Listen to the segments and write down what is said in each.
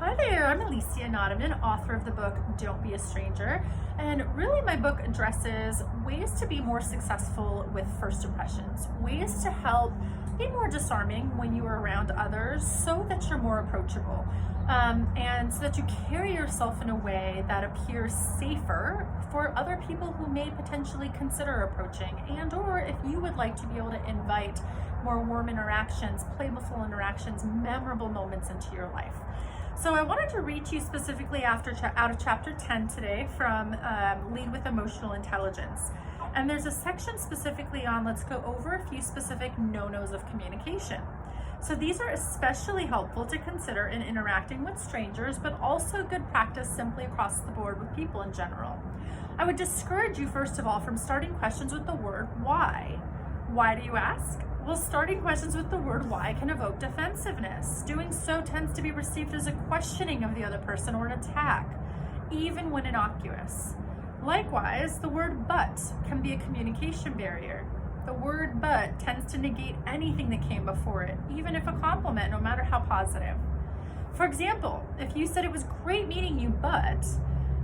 Hi there, I'm Alicia Nottoman, author of the book Don't Be a Stranger. And really, my book addresses ways to be more successful with first impressions, ways to help be more disarming when you are around others so that you're more approachable, and so that you carry yourself in a way that appears safer for other people who may potentially consider approaching, and or if you would like to be able to invite more warm interactions, playful interactions, memorable moments into your life. So I wanted to read to you specifically out of chapter 10 today from Lead with Emotional Intelligence. And there's a section specifically on, let's go over a few specific no-nos of communication. So these are especially helpful to consider in interacting with strangers, but also good practice simply across the board with people in general. I would discourage you, first of all, from starting questions with the word why. Why do you ask? Well, starting questions with the word why can evoke defensiveness. Doing so tends to be received as a questioning of the other person or an attack, even when innocuous. Likewise, the word but can be a communication barrier. The word but tends to negate anything that came before it, even if a compliment, no matter how positive. For example, if you said it was great meeting you, but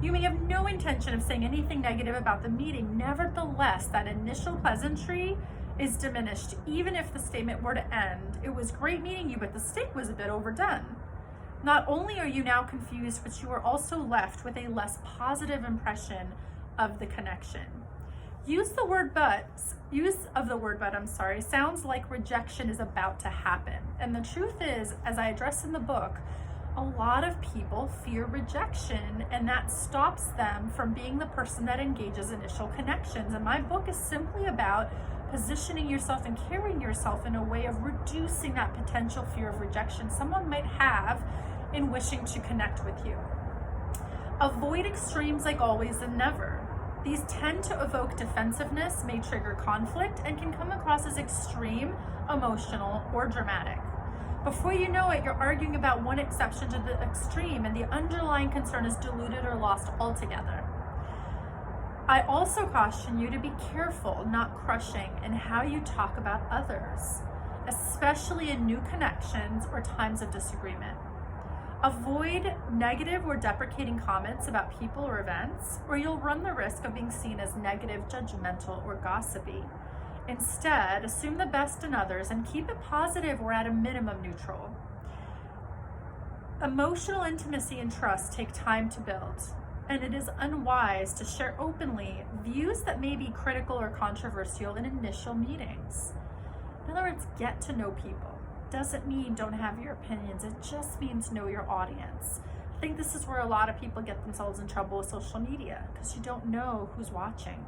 you may have no intention of saying anything negative about the meeting. Nevertheless, that initial pleasantry is diminished, even if the statement were to end, it was great meeting you, but the steak was a bit overdone. Not only are you now confused, but you are also left with a less positive impression of the connection. Use of the word but, sounds like rejection is about to happen. And the truth is, as I address in the book, a lot of people fear rejection, and that stops them from being the person that engages initial connections. And my book is simply about positioning yourself and carrying yourself in a way of reducing that potential fear of rejection someone might have in wishing to connect with you. Avoid extremes like always and never. These tend to evoke defensiveness, may trigger conflict, and can come across as extreme, emotional, or dramatic. Before you know it, you're arguing about one exception to the extreme, and the underlying concern is diluted or lost altogether. I also caution you to be careful, not crushing, in how you talk about others, especially in new connections or times of disagreement. Avoid negative or deprecating comments about people or events, or you'll run the risk of being seen as negative, judgmental, or gossipy. Instead, assume the best in others and keep it positive or at a minimum neutral. Emotional intimacy and trust take time to build, and it is unwise to share openly views that may be critical or controversial in initial meetings. In other words, get to know people. Doesn't mean don't have your opinions, it just means know your audience. I think this is where a lot of people get themselves in trouble with social media, because you don't know who's watching.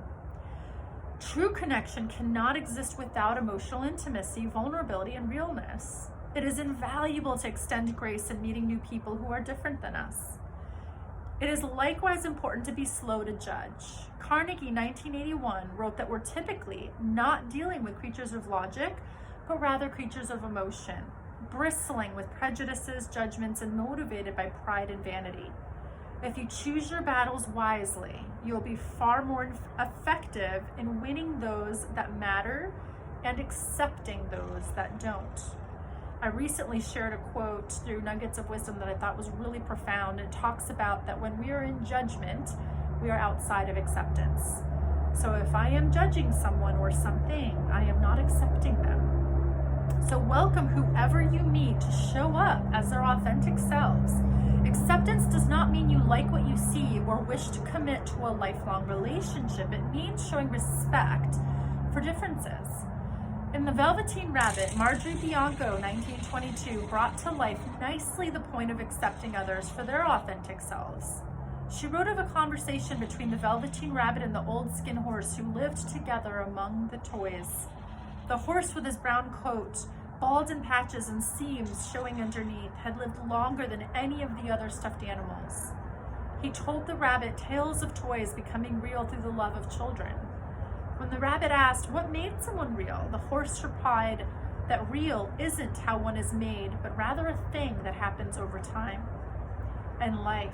True connection cannot exist without emotional intimacy, vulnerability, and realness. It is invaluable to extend grace in meeting new people who are different than us. It is likewise important to be slow to judge. Carnegie, 1981, wrote that we're typically not dealing with creatures of logic, but rather creatures of emotion, bristling with prejudices, judgments, and motivated by pride and vanity. If you choose your battles wisely, you'll be far more effective in winning those that matter and accepting those that don't. I recently shared a quote through Nuggets of Wisdom that I thought was really profound. It talks about that when we are in judgment, we are outside of acceptance. So if I am judging someone or something, I am not accepting them. So welcome whoever you meet to show up as their authentic selves. Acceptance does not mean you like what you see or wish to commit to a lifelong relationship. It means showing respect for differences. In The Velveteen Rabbit, Marjorie Bianco, 1922, brought to life nicely the point of accepting others for their authentic selves. She wrote of a conversation between the Velveteen Rabbit and the old skin horse who lived together among the toys. The horse with his brown coat, bald in patches and seams showing underneath, had lived longer than any of the other stuffed animals. He told the rabbit tales of toys becoming real through the love of children. When the rabbit asked what made someone real, the horse replied that real isn't how one is made, but rather a thing that happens over time and life,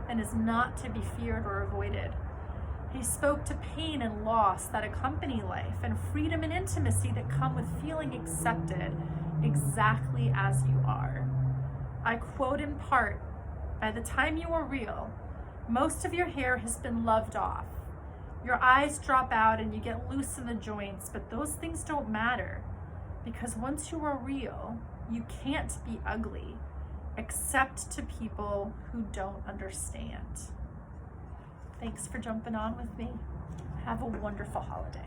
and is not to be feared or avoided. He spoke to pain and loss that accompany life, and freedom and intimacy that come with feeling accepted exactly as you are. I quote in part By the time you are real, most of your hair has been loved off. Your eyes drop out and you get loose in the joints, but those things don't matter because once you are real, you can't be ugly except to people who don't understand. Thanks for jumping on with me. Have a wonderful holiday.